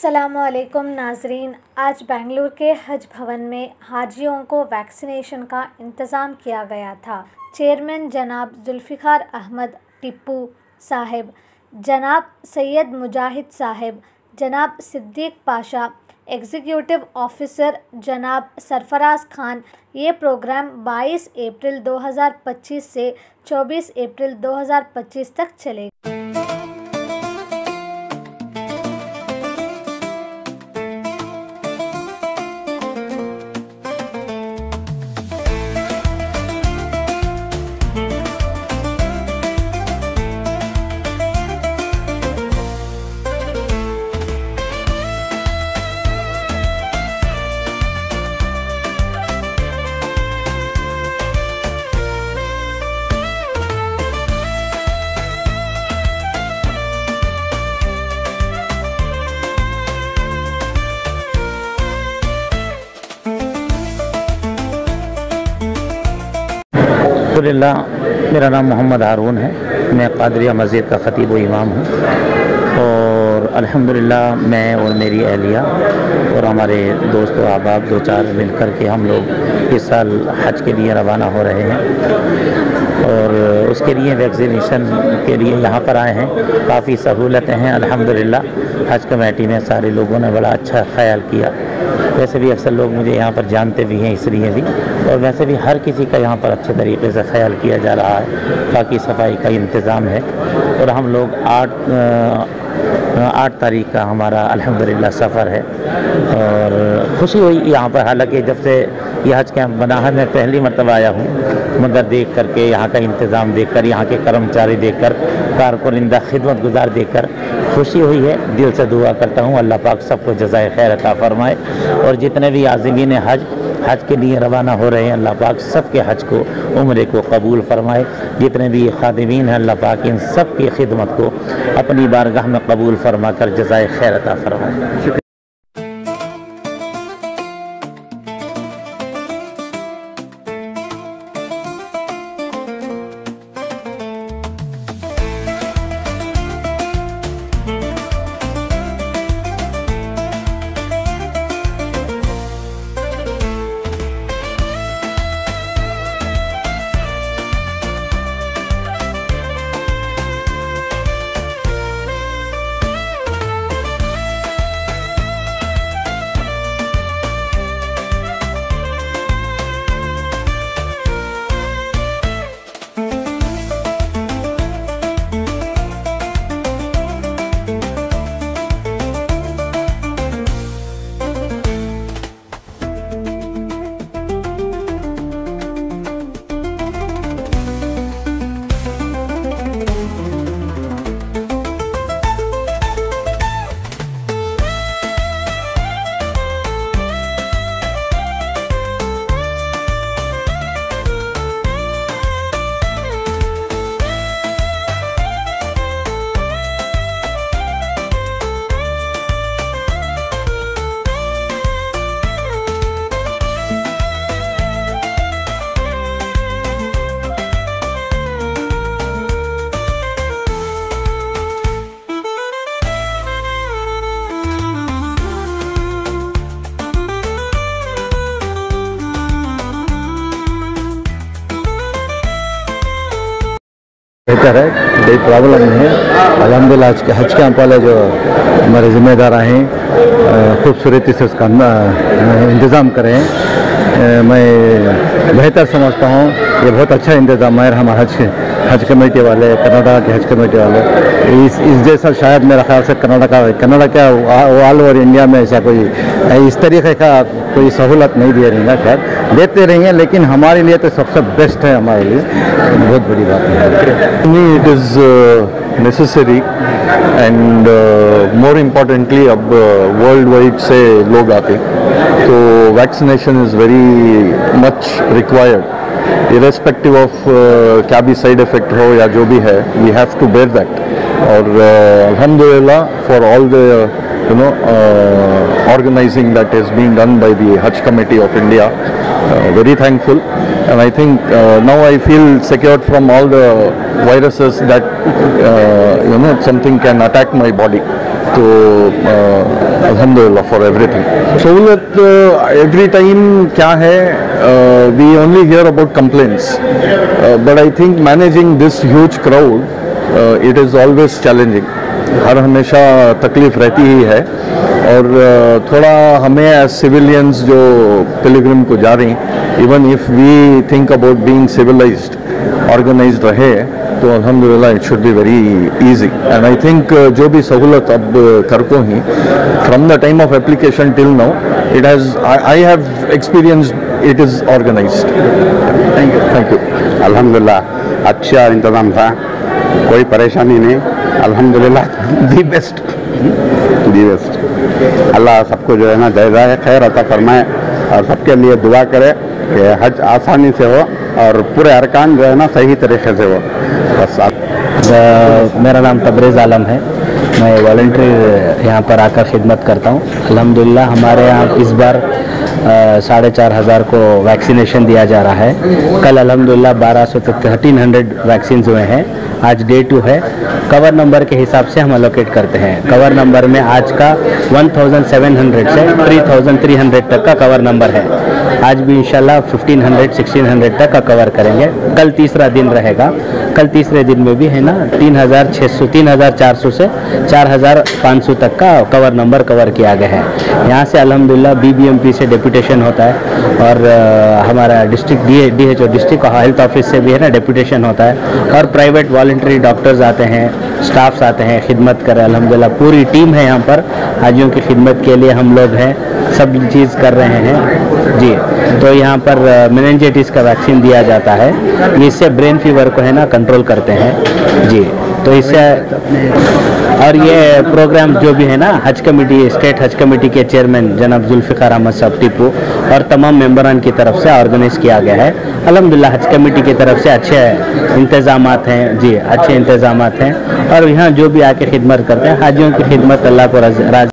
अस्सलामुअलैकुम नाजरीन, आज बेंगलुरु के हज भवन में हाजियों को वैक्सीनेशन का इंतज़ाम किया गया था। चेयरमैन जनाब जुल्फ़िकार अहमद टिप्पू साहिब, जनाब सैयद मुजाहिद साहिब, जनाब सिद्दीक पाशा, एग्जीक्यूटिव ऑफिसर जनाब सरफराज खान। ये प्रोग्राम 22 अप्रैल 2025 से 24 अप्रैल 2025 तक चलेगा। अल्हम्दुलिल्लाह, मेरा नाम मोहम्मद हारून है। मैं कादरिया मस्जिद का ख़तीब व इमाम हूँ और अल्हम्दुलिल्लाह मैं और मेरी अहलिया और हमारे दोस्त व अहबाब दो चार मिल कर के हम लोग इस साल हज के लिए रवाना हो रहे हैं और उसके लिए वैक्सीनेशन के लिए यहाँ पर आए हैं। काफ़ी सहूलतें हैं अल्हम्दुलिल्लाह। हज कमेटी में सारे लोगों ने बड़ा अच्छा ख्याल किया। वैसे भी अक्सर लोग मुझे यहाँ पर जानते भी हैं इसलिए भी, और वैसे भी हर किसी का यहाँ पर अच्छे तरीके से ख्याल किया जा रहा है। बाकी सफाई का इंतज़ाम है और हम लोग 8 तारीख का हमारा अल्हम्दुलिल्लाह सफ़र है और खुशी हुई यहाँ पर। हालांकि जब से यह हज कैंप बना है मैं पहली मरतबा आया हूँ, मगर देख कर के यहाँ का इंतज़ाम देख कर, यहाँ के कर्मचारी देख कर, कारकुनिंदा खिदमत गुजार देख कर खुशी हुई है। दिल से दुआ करता हूँ अल्लाह पाक सबको जज़ाए खैर अता फरमाए और जितने भी आज़िमीन हज के लिए रवाना हो रहे हैं अल्लाह पाक सबके हज को, उम्रे को कबूल फरमाए। जितने भी खादिमीन हैं अल्लाह पाक इन सब की खिदमत को अपनी बारगाह में कबूल फरमा कर जज़ाए खैर अता फरमाए। बेहतर है, कोई प्रॉब्लम नहीं है अल्हम्दुलिल्लाह। आज के हज कैंप वाले जो हमारे ज़िम्मेदार हैं खूबसूरती से उसका इंतज़ाम करें। मैं बेहतर समझता हूँ, ये बहुत अच्छा इंतज़ाम है। हमारे हज कमेटी वाले, कनाडा के हज कमेटी वाले, इस जैसा शायद मेरा ख्याल से कनाडा क्या ऑल ओवर इंडिया में ऐसा कोई इस तरीके का कोई सहूलत नहीं दे रही है। शायद देते रहेंगे लेकिन हमारे लिए तो सबसे बेस्ट है, हमारे लिए बहुत बड़ी बात है। It is necessary and more importantly अब वर्ल्ड वाइड से लोग आते तो vaccination is very much required irrespective of क्या भी साइड इफेक्ट हो या जो भी है, we have to bear that. और अल्हम्दुलिल्लाह for all the organizing that is being done by the Hajj Committee of India, very thankful, and I think now I feel secured from all the viruses that something can attack my body. तो अल्हम्दुलिल्लाह for everything. सहूलत every time क्या है, we only hear about complaints, but I think managing this huge crowd it is always challenging. हर हमेशा तकलीफ रहती ही है, और थोड़ा हमें एज सिविलियंस जो पिलग्रिम को जा रही, even if we think about being civilised organised रहे, तो अल्हम्दुलिल्लाह it should be very easy. And I think जो भी सहूलत अब कर को ही from the time of application till now it has I have experienced it is organised. Thank you. अल्हम्दुलिल्लाह अच्छा इंतज़ाम था, कोई परेशानी नहीं, अल्हम्दुलिल्लाह दी बेस्ट। अल्लाह सबको जो है ना जज़ाए खैर अता फरमाए, और सबके लिए दुआ करे कि हज आसानी से हो और पूरे अरकान जो है ना सही तरीके से हो। बस मेरा नाम तबरेज़ आलम है, मैं वॉलंटरी यहाँ पर आकर खिदमत करता हूँ। अल्हम्दुलिल्लाह हमारे यहाँ इस बार 4,500 को वैक्सीनेशन दिया जा रहा है। कल अल्हम्दुलिल्लाह 1200 तक 1300 वैक्सीन हुए हैं। आज डे 2 है। कवर नंबर के हिसाब से हम अलोकेट करते हैं। कवर नंबर में आज का 1700 से 3300 तक का कवर नंबर है। आज भी इंशाल्लाह 1500-1600 तक का कवर करेंगे। कल तीसरा दिन रहेगा। कल तीसरे दिन में भी है ना 3600 3400 से 4500 तक का कवर नंबर कवर किया गया है। यहाँ से अल्हम्दुलिल्लाह BBMP से डेपुटेशन होता है, और हमारा district DHO district health office से भी है ना डेपुटेशन होता है, और प्राइवेट वॉलंटरी डॉक्टर्स आते हैं, स्टाफ्स आते हैं, खिदमत करें। अल्हम्दुलिल्लाह पूरी टीम है यहाँ पर हाजियों की खिदमत के लिए। हम लोग हैं, सब चीज़ कर रहे हैं जी। तो यहाँ पर मेनिंजाइटिस का वैक्सीन दिया जाता है, इससे ब्रेन फीवर को है ना कंट्रोल करते हैं जी। तो इससे और ये प्रोग्राम जो भी है ना हज कमेटी, स्टेट हज कमेटी के चेयरमैन जनाब जुल्फ़िकार अहमद साहब टिप्पू और तमाम मेंबरान की तरफ से ऑर्गेनाइज किया गया है। अल्हम्दुलिल्लाह हज कमेटी की तरफ से अच्छे इंतज़ामात हैं जी, अच्छे इंतज़ामात हैं। और यहाँ जो भी आके खिदमत करते हैं हाजियों की खिदमत अल्लाह को राज़ी